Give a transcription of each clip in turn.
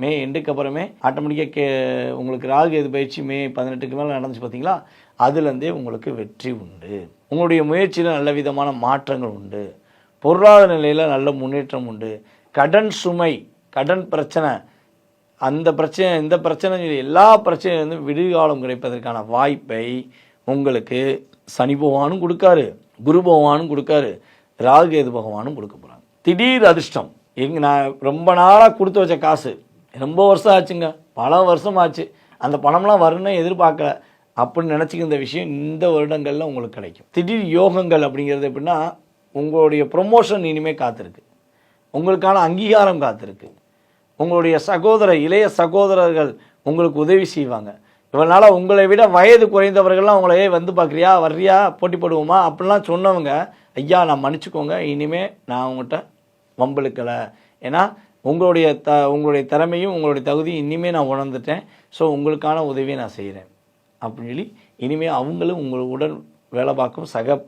மே எண்டுக்கு அப்புறமே ஆட்டோமேட்டிக்காக உங்களுக்கு ராகு எது பயிற்சி மே 18க்கு மேலே நடந்துச்சு பார்த்தீங்களா, அதுலேருந்தே உங்களுக்கு வெற்றி உண்டு. உங்களுடைய முயற்சியில் நல்ல விதமான மாற்றங்கள் உண்டு. பொருளாதார நிலையில் நல்ல முன்னேற்றம் உண்டு. கடன் சுமை, கடன் பிரச்சனை, அந்த பிரச்சனை இந்த பிரச்சனை எல்லா பிரச்சனையிலேருந்து விடுகாலம் கிடைப்பதற்கான வாய்ப்பை உங்களுக்கு சனி பகவானும் கொடுக்காரு, குரு பகவானும் கொடுக்காரு, ராகு கேது பகவானும் கொடுக்க போகிறாங்க. திடீர் அதிர்ஷ்டம். நான் ரொம்ப நாளாக கொடுத்து வச்ச காசு ரொம்ப வருஷம் ஆச்சுங்க, பல வருஷம் ஆச்சு, அந்த பணம்லாம் வரணும்னு எதிர்பார்க்கல அப்படின்னு நினச்சிக்கிற விஷயம் இந்த வருடங்களில் உங்களுக்கு கிடைக்கும். திடீர் யோகங்கள் அப்படிங்கிறது எப்படின்னா, உங்களுடைய ப்ரொமோஷன் இனிமேல் காத்திருக்கு, உங்களுக்கான அங்கீகாரம் காத்திருக்கு, உங்களுடைய இளைய சகோதரர்கள் உங்களுக்கு உதவி செய்வாங்க. இவனால் உங்களை விட வயது குறைந்தவர்கள்லாம் உங்களையே வந்து பார்க்குறியா, வர்றியா, போட்டி போடுவோமா அப்படிலாம் சொன்னவங்க, ஐயா நான் மன்னிச்சுக்கோங்க, இனிமேல் நான் உங்கள்கிட்ட வம்பளுக்கலை, ஏன்னா உங்களுடைய திறமையும் உங்களுடைய தகுதியும் இனிமேல் நான் உணர்ந்துட்டேன், ஸோ உங்களுக்கான உதவியை நான் செய்கிறேன் அப்படின்னு சொல்லி இனிமேல் அவங்களும் உங்களுடன் வேலை பார்க்கும் சக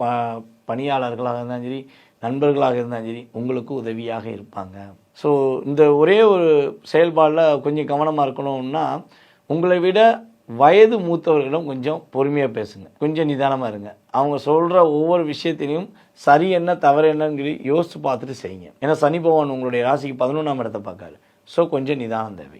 பணியாளர்களாக இருந்தாலும் சரி, நண்பர்களாக இருந்தாலும் சரி, உங்களுக்கு உதவியாக இருப்பாங்க. ஸோ இந்த ஒரே ஒரு செயல்பாடில் கொஞ்சம் கவனமாக இருக்கணும்னா, உங்களை விட வயது மூத்தவர்களிடம் கொஞ்சம் பொறுமையாக பேசுங்க, கொஞ்சம் நிதானமாக இருங்க. அவங்க சொல்கிற ஒவ்வொரு விஷயத்திலையும் சரி என்ன தவறு என்னன்னு யோசித்து பார்த்துட்டு செய்யுங்க. ஏன்னா சனி பகவான் உங்களுடைய ராசிக்கு 11ஆம் இடத்தை பார்க்காரு. ஸோ கொஞ்சம் நிதானம் தேவை.